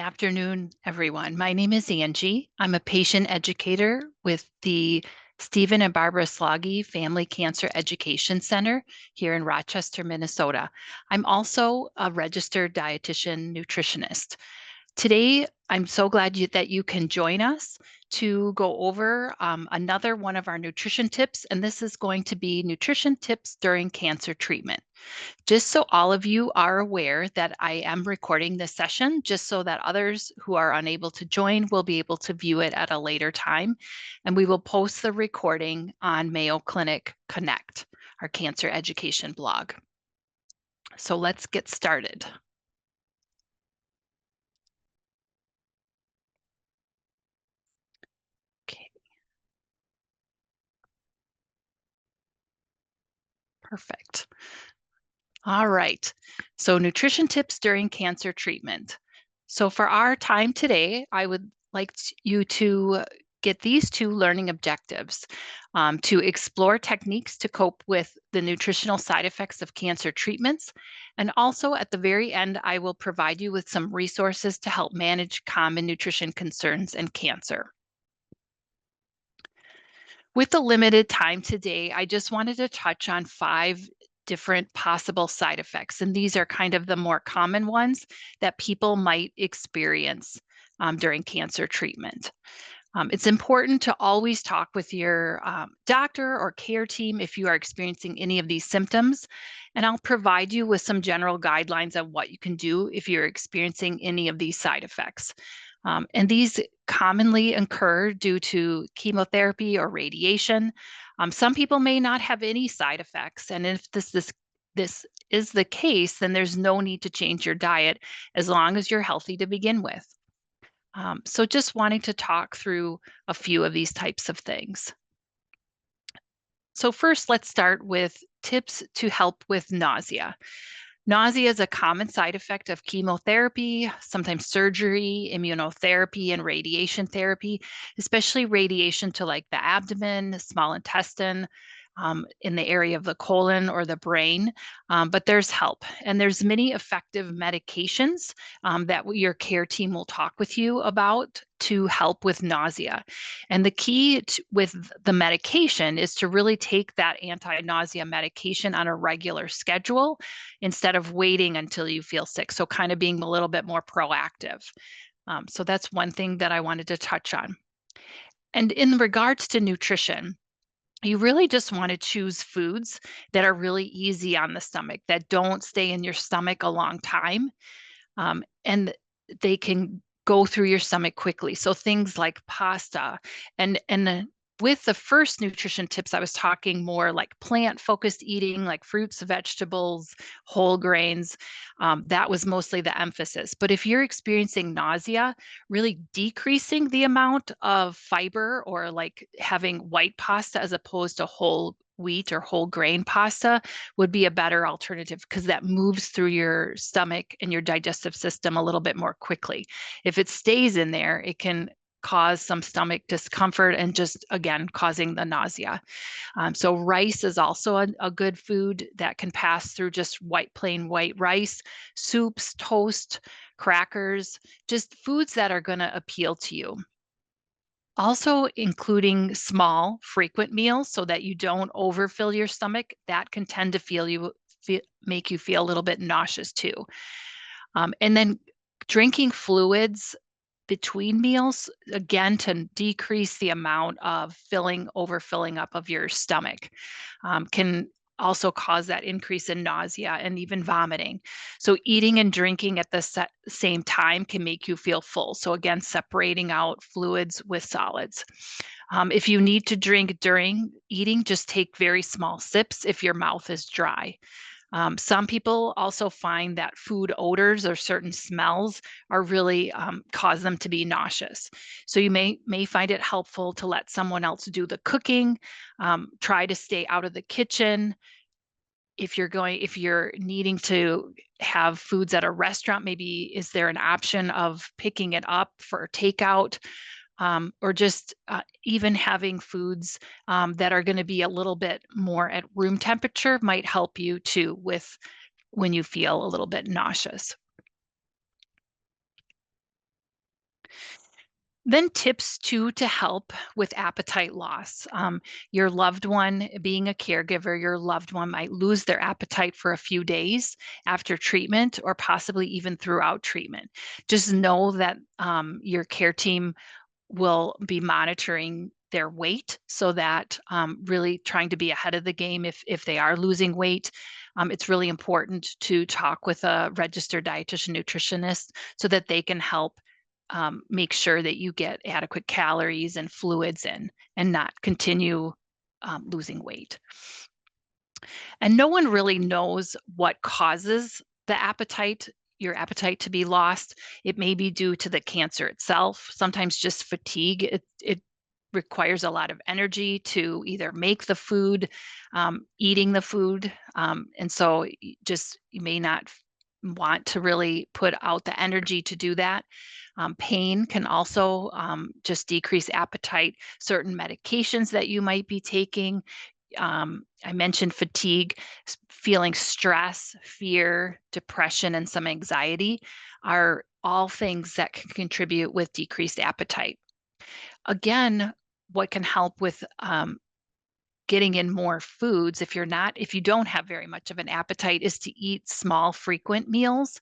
afternoon, everyone. My name is Angie. I'm a patient educator with the Stephen and Barbara Slaggie Family Cancer Education Center here in Rochester, Minnesota. I'm also a registered dietitian nutritionist. Today, I'm so glad that you can join us to go over another one of our nutrition tips, and this is going to be nutrition tips during cancer treatment. Just so all of you are aware that I am recording this session, just so that others who are unable to join will be able to view it at a later time. And we will post the recording on Mayo Clinic Connect, our cancer education blog. So let's get started. Okay. Perfect. All right. So nutrition tips during cancer treatment. So for our time today, I would like you to get these two learning objectives to explore techniques to cope with the nutritional side effects of cancer treatments. And also at the very end, I will provide you with some resources to help manage common nutrition concerns and cancer. With the limited time today, I just wanted to touch on 5 different possible side effects. And these are kind of the more common ones that people might experience during cancer treatment. It's important to always talk with your doctor or care team if you are experiencing any of these symptoms. And I'll provide you with some general guidelines on what you can do if you're experiencing any of these side effects. And these commonly occur due to chemotherapy or radiation. Some people may not have any side effects. And if this is the case, then there's no need to change your diet as long as you're healthy to begin with. So just wanting to talk through a few of these types of things. So first, let's start with tips to help with nausea. Nausea is a common side effect of chemotherapy, sometimes surgery, immunotherapy, and radiation therapy, especially radiation to like the abdomen, small intestine, in the area of the colon or the brain. But there's help, and there's many effective medications that your care team will talk with you about to help with nausea. And the key with the medication is to really take that anti-nausea medication on a regular schedule instead of waiting until you feel sick. So kind of being a little bit more proactive. So that's one thing that I wanted to touch on. And in regards to nutrition, you really just want to choose foods that are really easy on the stomach, that don't stay in your stomach a long time, and they can go through your stomach quickly. So things like pasta and with the first nutrition tips, I was talking more like plant-focused eating, like fruits, vegetables, whole grains. That was mostly the emphasis. But if you're experiencing nausea, really decreasing the amount of fiber or like having white pasta as opposed to whole wheat or whole grain pasta would be a better alternative because that moves through your stomach and your digestive system a little bit more quickly. If it stays in there, it can cause some stomach discomfort and just, again, causing the nausea. So rice is also a good food that can pass through just plain white rice, soups, toast, crackers, just foods that are going to appeal to you. Also including small, frequent meals so that you don't overfill your stomach. That can tend to make you feel a little bit nauseous too. And then drinking fluids between meals, again, to decrease the amount of overfilling up of your stomach, can also cause that increase in nausea and even vomiting. So eating and drinking at the same time can make you feel full. So again, separating out fluids with solids. If you need to drink during eating, just take very small sips if your mouth is dry. Some people also find that food odors or certain smells are really cause them to be nauseous. So you may find it helpful to let someone else do the cooking. Try to stay out of the kitchen. If you're needing to have foods at a restaurant, maybe is there an option of picking it up for takeout? Or just even having foods that are going to be a little bit more at room temperature might help you too with when you feel a little bit nauseous. Then tips too to help with appetite loss. Your loved one, being a caregiver, your loved one might lose their appetite for a few days after treatment or possibly even throughout treatment. Just know that your care team will be monitoring their weight so that really trying to be ahead of the game if they are losing weight. It's really important to talk with a registered dietitian nutritionist so that they can help make sure that you get adequate calories and fluids in and not continue losing weight. And no one really knows what causes your appetite to be lost. It may be due to the cancer itself, sometimes just fatigue. It requires a lot of energy to either make the food, eating the food. And so you may not want to really put out the energy to do that. Pain can also just decrease appetite. Certain medications that you might be taking, I mentioned fatigue, feeling stress, fear, depression, and some anxiety are all things that can contribute with decreased appetite. Again, what can help with getting in more foods if you don't have very much of an appetite is to eat small, frequent meals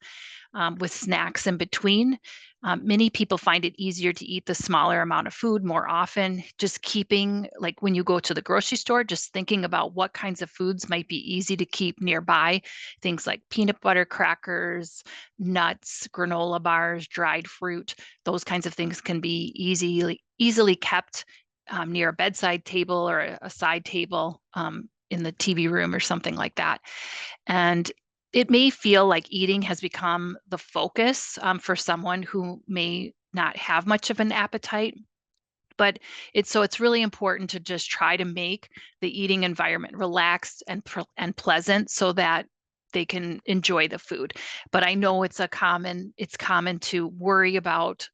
with snacks in between. Many people find it easier to eat the smaller amount of food more often. Just keeping, like when you go to the grocery store, just thinking about what kinds of foods might be easy to keep nearby. Things like peanut butter crackers, nuts, granola bars, dried fruit. Those kinds of things can be easily kept near a bedside table or a side table in the TV room or something like that. And it may feel like eating has become the focus for someone who may not have much of an appetite, but it's really important to just try to make the eating environment relaxed and pleasant so that they can enjoy the food. But I know it's common to worry about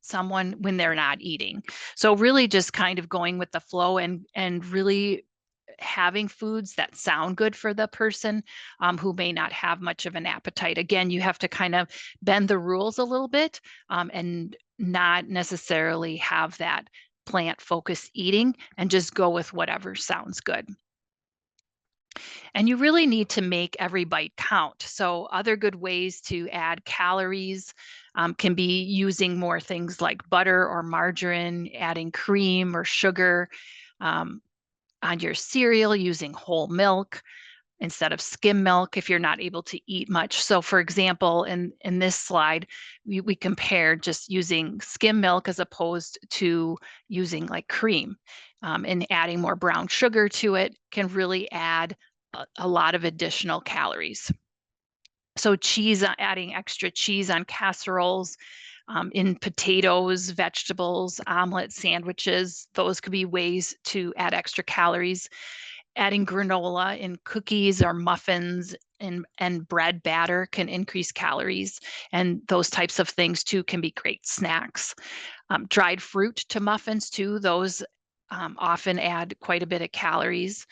someone when they're not eating. So really just kind of going with the flow and really having foods that sound good for the person who may not have much of an appetite. Again, you have to kind of bend the rules a little bit and not necessarily have that plant focused eating and just go with whatever sounds good. And you really need to make every bite count. So, other good ways to add calories can be using more things like butter or margarine, adding cream or sugar. Um, on your cereal, using whole milk instead of skim milk if you're not able to eat much. So for example, in this slide, we compared just using skim milk as opposed to using like cream, and adding more brown sugar to it can really add a lot of additional calories. So adding extra cheese on casseroles, in potatoes, vegetables, omelets, sandwiches, those could be ways to add extra calories. Adding granola in cookies or muffins and bread batter can increase calories, and those types of things too can be great snacks. Dried fruit to muffins too, those often add quite a bit of calories.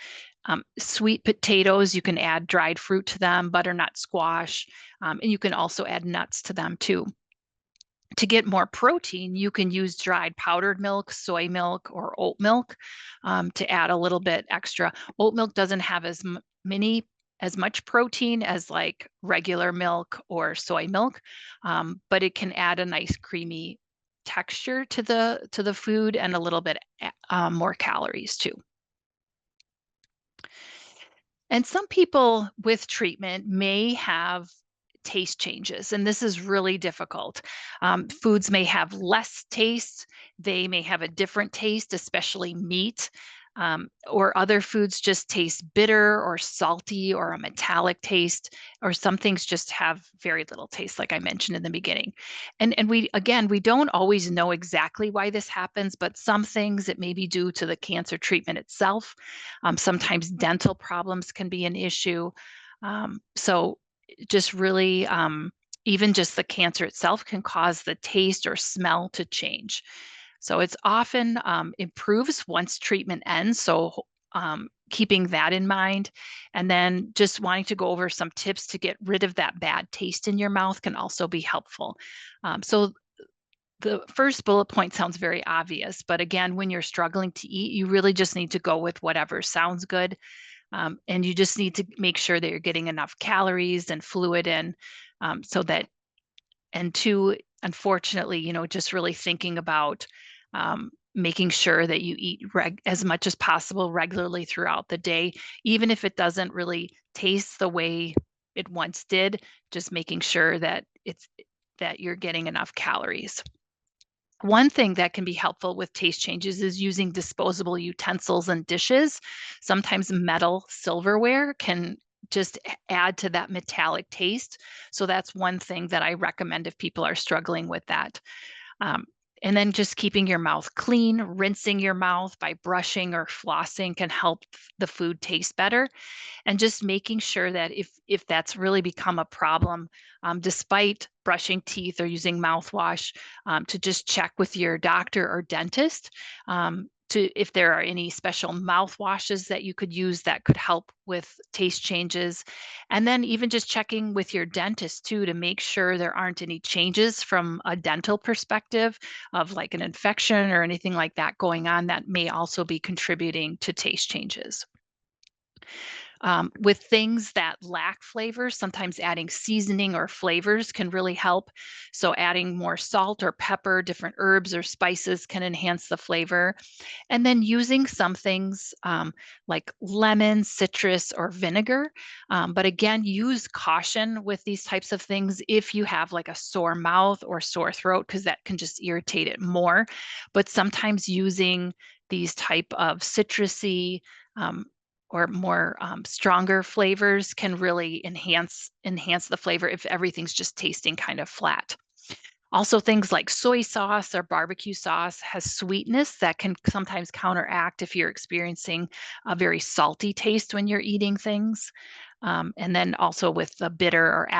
Sweet potatoes, you can add dried fruit to them, butternut squash, and you can also add nuts to them too. To get more protein, you can use dried powdered milk, soy milk, or oat milk to add a little bit extra. Oat milk doesn't have as much protein as like regular milk or soy milk, but it can add a nice creamy texture to the food and a little bit more calories too. And some people with treatment may have taste changes, and this is really difficult. Foods may have less taste, they may have a different taste, especially meat, or other foods just taste bitter or salty or a metallic taste, or some things just have very little taste, like I mentioned in the beginning. And we don't always know exactly why this happens, but some things it may be due to the cancer treatment itself. Sometimes dental problems can be an issue. So just really, even just the cancer itself can cause the taste or smell to change. So it's often improves once treatment ends. So keeping that in mind, and then just wanting to go over some tips to get rid of that bad taste in your mouth can also be helpful. So the first bullet point sounds very obvious, but again, when you're struggling to eat, you really just need to go with whatever sounds good. And you just need to make sure that you're getting enough calories and fluid in, so that, and two, unfortunately, just really thinking about making sure that you eat as much as possible regularly throughout the day, even if it doesn't really taste the way it once did, just making sure that you're getting enough calories. One thing that can be helpful with taste changes is using disposable utensils and dishes. Sometimes metal silverware can just add to that metallic taste. So that's one thing that I recommend if people are struggling with that. Um, and then just keeping your mouth clean, rinsing your mouth by brushing or flossing can help the food taste better, and just making sure that if that's really become a problem, despite brushing teeth or using mouthwash, to just check with your doctor or dentist, to if there are any special mouthwashes that you could use that could help with taste changes. And then even just checking with your dentist too, to make sure there aren't any changes from a dental perspective of like an infection or anything like that going on that may also be contributing to taste changes. With things that lack flavors, sometimes adding seasoning or flavors can really help. So adding more salt or pepper, different herbs or spices can enhance the flavor. And then using some things like lemon, citrus, or vinegar. But again, use caution with these types of things if you have like a sore mouth or sore throat, because that can just irritate it more. But sometimes using these type of citrusy, um, or more stronger flavors can really enhance the flavor if everything's just tasting kind of flat. Also, things like soy sauce or barbecue sauce has sweetness that can sometimes counteract if you're experiencing a very salty taste when you're eating things. And then also with the bitter or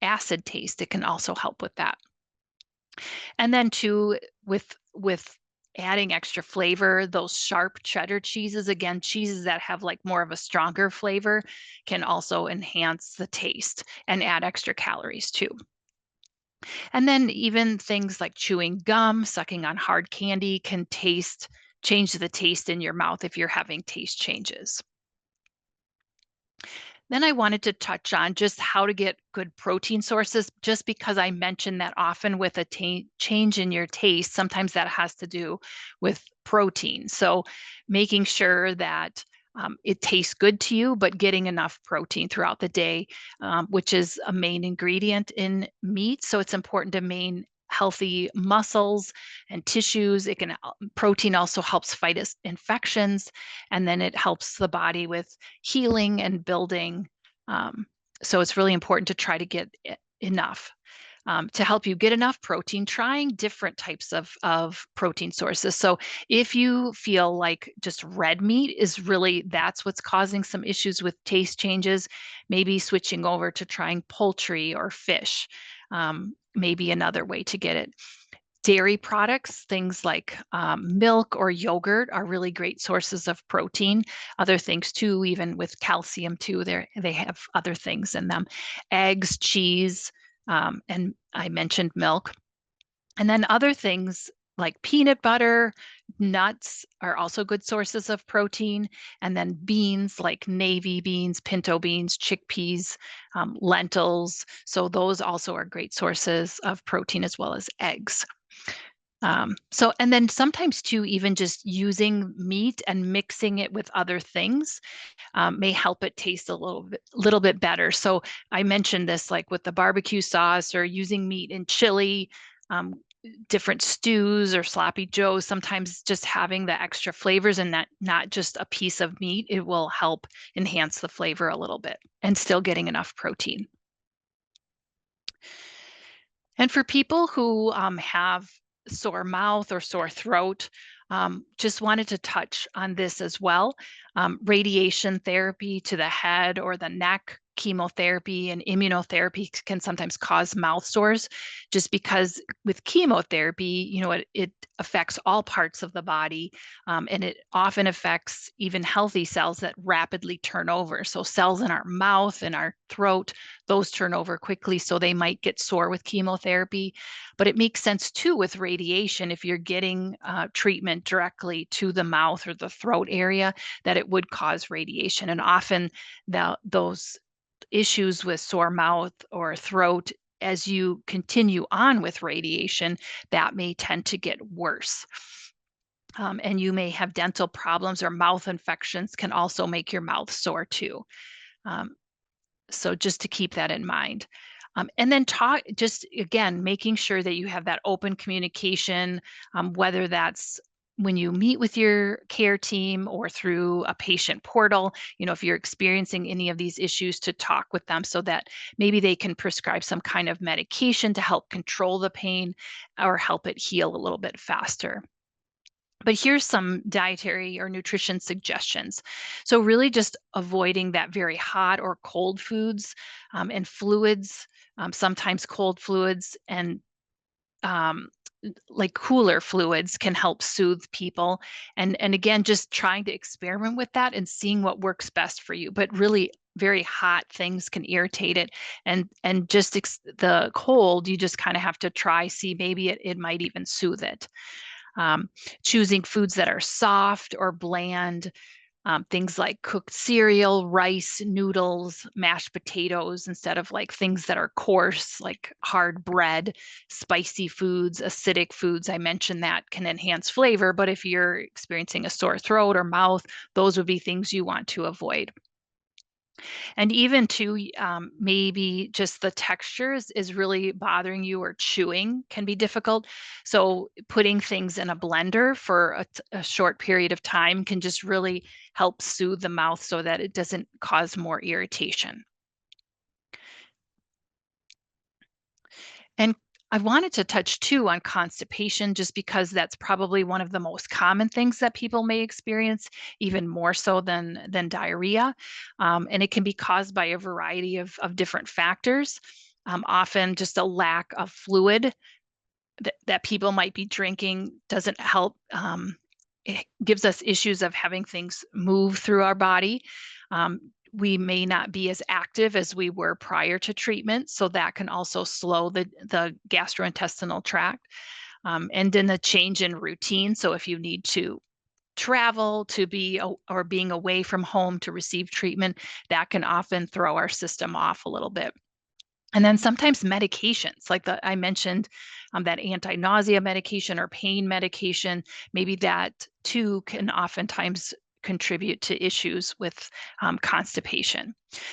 acid taste, it can also help with that. And then too, with adding extra flavor, those sharp cheddar cheeses, again, cheeses that have like more of a stronger flavor, can also enhance the taste and add extra calories too. And then even things like chewing gum, sucking on hard candy can change the taste in your mouth if you're having taste changes. Then I wanted to touch on just how to get good protein sources, just because I mentioned that often with a change in your taste, sometimes that has to do with protein. So making sure that it tastes good to you, but getting enough protein throughout the day, which is a main ingredient in meat. So it's important to maintain healthy muscles and tissues. Protein also helps fight infections, and then it helps the body with healing and building. So it's really important to try to get enough. To help you get enough protein, trying different types of protein sources. So if you feel like just red meat that's what's causing some issues with taste changes, maybe switching over to trying poultry or fish, maybe another way to get it. Dairy products, things like milk or yogurt, are really great sources of protein. Other things too, even with calcium too, they have other things in them. Eggs, cheese, and I mentioned milk. And then other things like peanut butter, nuts are also good sources of protein. And then beans like navy beans, pinto beans, chickpeas, lentils. So those also are great sources of protein, as well as eggs. And then sometimes too, even just using meat and mixing it with other things may help it taste a little bit better. So I mentioned this like with the barbecue sauce, or using meat in chili, um, different stews or sloppy joes. Sometimes just having the extra flavors and not just a piece of meat, it will help enhance the flavor a little bit and still getting enough protein. And for people who have sore mouth or sore throat, just wanted to touch on this as well. Radiation therapy to the head or the neck chemotherapy and immunotherapy can sometimes cause mouth sores, just because with chemotherapy, it affects all parts of the body, and it often affects even healthy cells that rapidly turn over. So cells in our mouth and our throat, those turn over quickly, so they might get sore with chemotherapy. But it makes sense too with radiation, if you're getting treatment directly to the mouth or the throat area, that it would cause radiation. And often those issues with sore mouth or throat, as you continue on with radiation, that may tend to get worse. And you may have dental problems, or mouth infections can also make your mouth sore too. So just to keep that in mind. And then just again, making sure that you have that open communication, whether that's when you meet with your care team or through a patient portal, if you're experiencing any of these issues, to talk with them so that maybe they can prescribe some kind of medication to help control the pain or help it heal a little bit faster. But here's some dietary or nutrition suggestions. So really just avoiding that very hot or cold foods, and fluids, sometimes cold fluids, and um, like cooler fluids can help soothe people. And again, just trying to experiment with that and seeing what works best for you. But really, very hot things can irritate it, and just the cold, you just kind of have to try, see, maybe it might even soothe it. Choosing foods that are soft or bland, things like cooked cereal, rice, noodles, mashed potatoes, instead of like things that are coarse, like hard bread. Spicy foods, acidic foods, I mentioned that can enhance flavor, but if you're experiencing a sore throat or mouth, those would be things you want to avoid. And even too, maybe just the textures is really bothering you, or chewing can be difficult. So putting things in a blender for a short period of time can just really help soothe the mouth so that it doesn't cause more irritation. And I wanted to touch too on constipation, just because that's probably one of the most common things that people may experience, even more so than diarrhea. And it can be caused by a variety of different factors. Often just a lack of fluid that people might be drinking doesn't help. It gives us issues of having things move through our body. Um, we may not be as active as we were prior to treatment, so that can also slow the gastrointestinal tract. And then the change in routine. So if you need to travel to be or being away from home to receive treatment, that can often throw our system off a little bit. And then sometimes medications, like I mentioned, that anti-nausea medication or pain medication, maybe that too can oftentimes contribute to issues with constipation.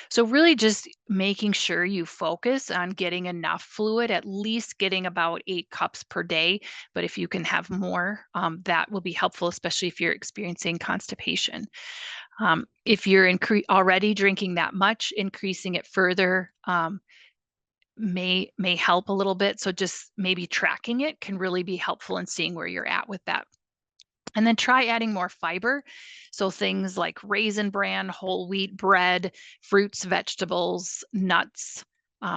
So really just making sure you focus on getting enough fluid, at least getting about 8 cups per day. But if you can have more, that will be helpful, especially if you're experiencing constipation. If you're already drinking that much, increasing it further may help a little bit. So just maybe tracking it can really be helpful in seeing where you're at with that. And then try adding more fiber. So things like raisin bran, whole wheat bread, fruits, vegetables, nuts,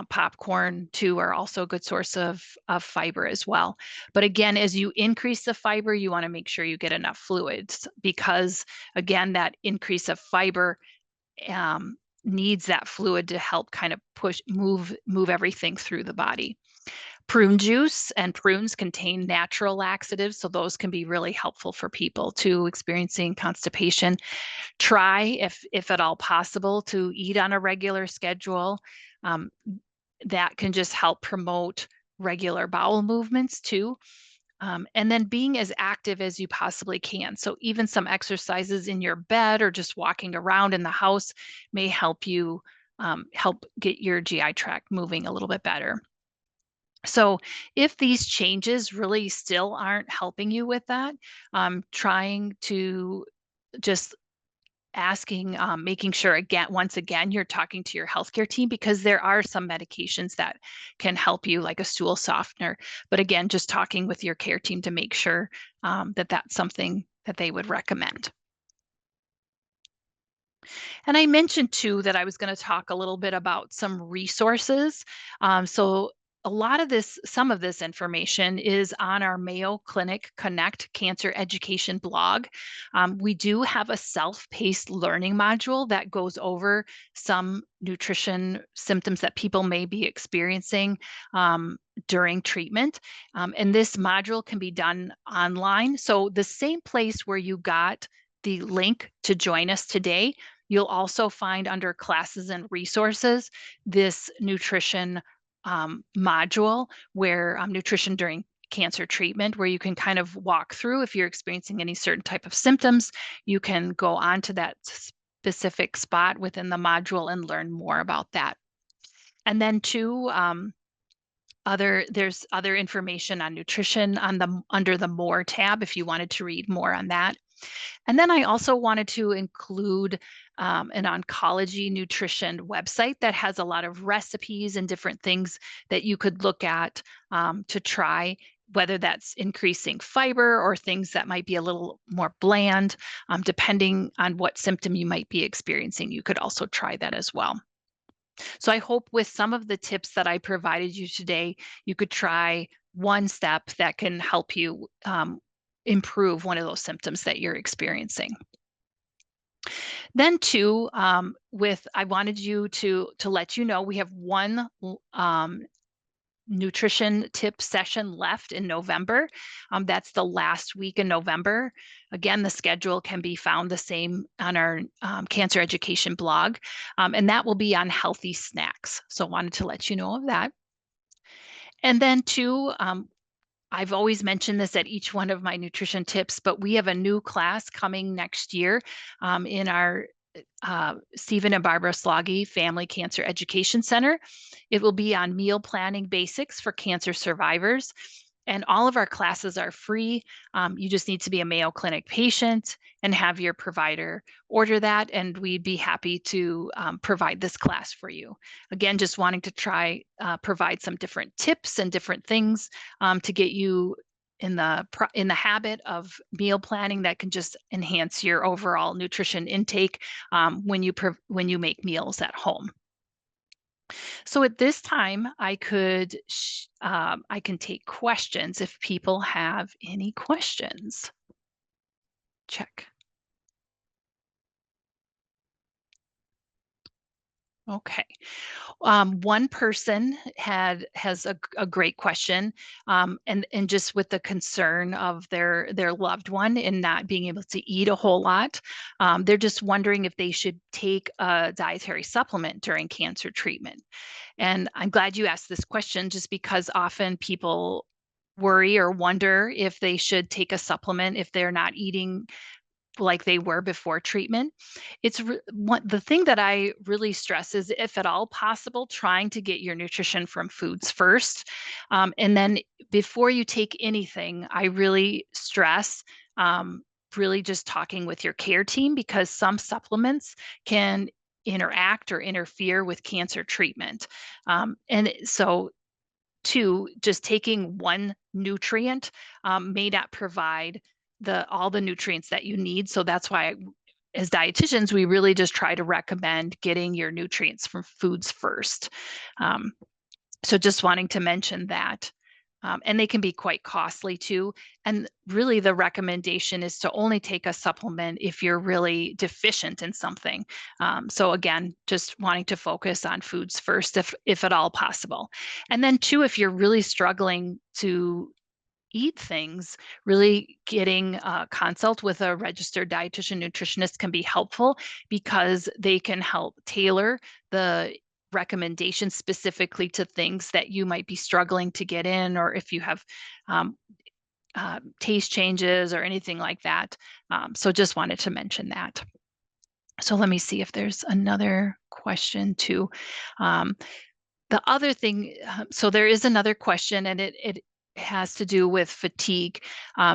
popcorn too are also a good source of fiber as well. But again, as you increase the fiber, you want to make sure you get enough fluids, because again, that increase of fiber needs that fluid to help kind of move everything through the body. Prune juice and prunes contain natural laxatives, so those can be really helpful for people too experiencing constipation. Try, if at all possible, to eat on a regular schedule. That can just help promote regular bowel movements too. And then being as active as you possibly can. So even some exercises in your bed or just walking around in the house may help you help get your GI tract moving a little bit better. So if these changes really still aren't helping you with that, trying to just making sure once again, you're talking to your healthcare team, because there are some medications that can help you, like a stool softener. But again, just talking with your care team to make sure that that's something that they would recommend. And I mentioned too that I was going to talk a little bit about some resources. So a lot of this, some of this information is on our Mayo Clinic Connect Cancer Education blog. We do have a self-paced learning module that goes over some nutrition symptoms that people may be experiencing during treatment. And this module can be done online. So the same place where you got the link to join us today, you'll also find under classes and resources this nutrition module where nutrition during cancer treatment, where you can kind of walk through if you're experiencing any certain type of symptoms, you can go on to that specific spot within the module and learn more about that. And then too, there's other information on nutrition on the under the More tab if you wanted to read more on that. And then I also wanted to include an oncology nutrition website that has a lot of recipes and different things that you could look at to try, whether that's increasing fiber or things that might be a little more bland, depending on what symptom you might be experiencing. You could also try that as well. So I hope with some of the tips that I provided you today, you could try one step that can help you improve one of those symptoms that you're experiencing. Then too, I wanted you to let you know we have one nutrition tip session left in November. That's the last week in November. Again, the schedule can be found the same on our cancer education blog, and that will be on healthy snacks. So wanted to let you know of that. And then too, I've always mentioned this at each one of my nutrition tips, but we have a new class coming next year in our Stephen and Barbara Slaggie Family Cancer Education Center. It will be on meal planning basics for cancer survivors. And all of our classes are free. You just need to be a Mayo Clinic patient and have your provider order that, and we'd be happy to provide this class for you. Again, just wanting to try provide some different tips and different things to get you in the habit of meal planning that can just enhance your overall nutrition intake when you make meals at home. So at this time, I can take questions if people have any questions. Check. Okay. One person has a great question, and just with the concern of their loved one and not being able to eat a whole lot, they're just wondering if they should take a dietary supplement during cancer treatment. And I'm glad you asked this question, just because often people worry or wonder if they should take a supplement if they're not eating like they were before treatment. The thing that I really stress is, if at all possible, trying to get your nutrition from foods first. And then before you take anything, I really stress really just talking with your care team, because some supplements can interact or interfere with cancer treatment. And so just taking one nutrient may not provide all the nutrients that you need. So that's why, as dietitians, we really just try to recommend getting your nutrients from foods first. So just wanting to mention that. And they can be quite costly too. And really the recommendation is to only take a supplement if you're really deficient in something. So again, just wanting to focus on foods first, if at all possible. And then too, if you're really struggling to eat things, really getting a consult with a registered dietitian nutritionist can be helpful, because they can help tailor the recommendations specifically to things that you might be struggling to get in, or if you have taste changes or anything like that. So just wanted to mention that. So let me see if there's another question too. The other thing, so there is another question, and it has to do with fatigue.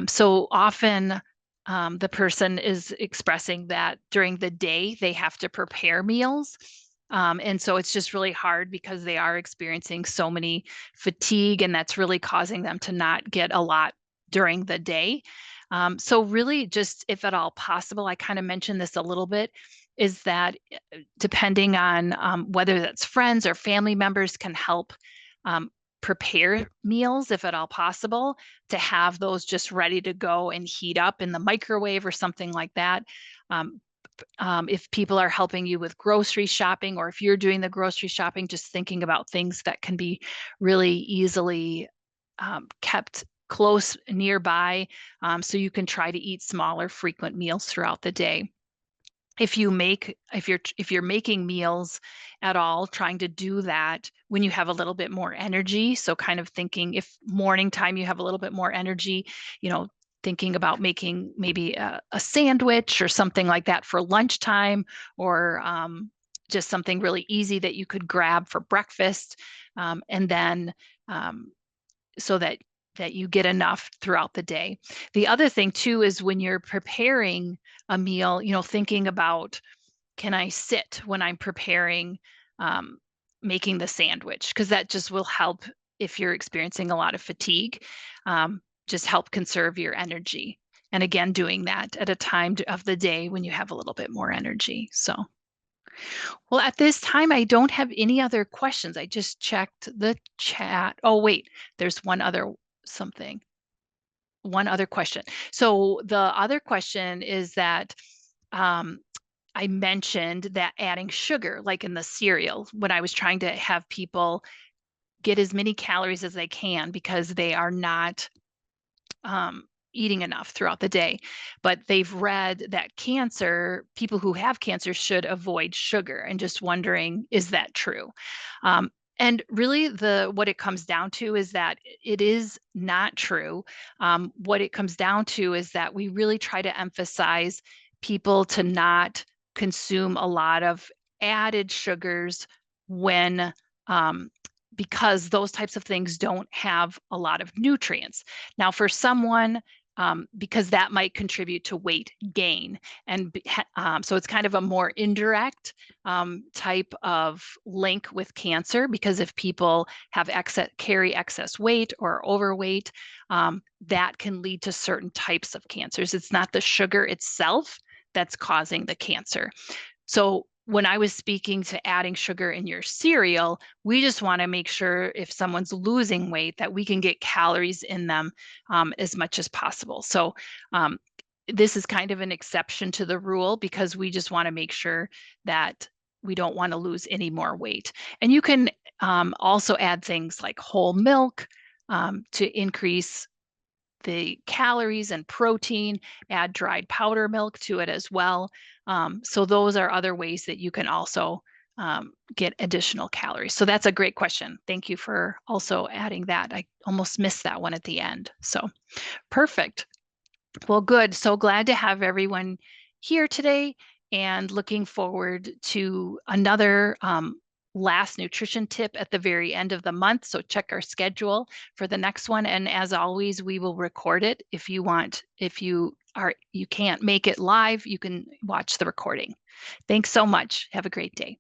So often the person is expressing that during the day they have to prepare meals. And so it's just really hard because they are experiencing so many fatigue, and that's really causing them to not get a lot during the day. So really, just if at all possible, I kind of mentioned this a little bit, is that depending on whether that's friends or family members can help prepare meals, if at all possible, to have those just ready to go and heat up in the microwave or something like that. If people are helping you with grocery shopping, or if you're doing the grocery shopping, just thinking about things that can be really easily kept close nearby, so you can try to eat smaller, frequent meals throughout the day. If you're making meals at all, trying to do that when you have a little bit more energy. So kind of thinking, if morning time you have a little bit more energy, thinking about making maybe a sandwich or something like that for lunchtime, or just something really easy that you could grab for breakfast, and then so that you get enough throughout the day. The other thing too is when you're preparing a meal, thinking about, can I sit when I'm preparing, making the sandwich? Because that just will help if you're experiencing a lot of fatigue, just help conserve your energy. And again, doing that at a time of the day when you have a little bit more energy. So, well, at this time, I don't have any other questions. I just checked the chat. Oh, wait, there's one other question. So the other question is that I mentioned that adding sugar, like in the cereal, when I was trying to have people get as many calories as they can because they are not eating enough throughout the day. But they've read that people who have cancer should avoid sugar, and just wondering, is that true? And really, what it comes down to is that it is not true. What it comes down to is that we really try to emphasize people to not consume a lot of added sugars when because those types of things don't have a lot of nutrients. Now, for someone, because that might contribute to weight gain. And so it's kind of a more indirect type of link with cancer, because if people have carry excess weight or overweight, that can lead to certain types of cancers. It's not the sugar itself that's causing the cancer. So when I was speaking to adding sugar in your cereal, we just want to make sure if someone's losing weight that we can get calories in them as much as possible. So this is kind of an exception to the rule, because we just want to make sure that we don't want to lose any more weight. And you can also add things like whole milk to increase the calories and protein, add dried powder milk to it as well. So those are other ways that you can also get additional calories. So that's a great question. Thank you for also adding that. I almost missed that one at the end. So perfect. Well, good. So glad to have everyone here today, and looking forward to another last nutrition tip at the very end of the month. So check our schedule for the next one. And as always, we will record it. If you can't make it live, you can watch the recording. Thanks so much. Have a great day.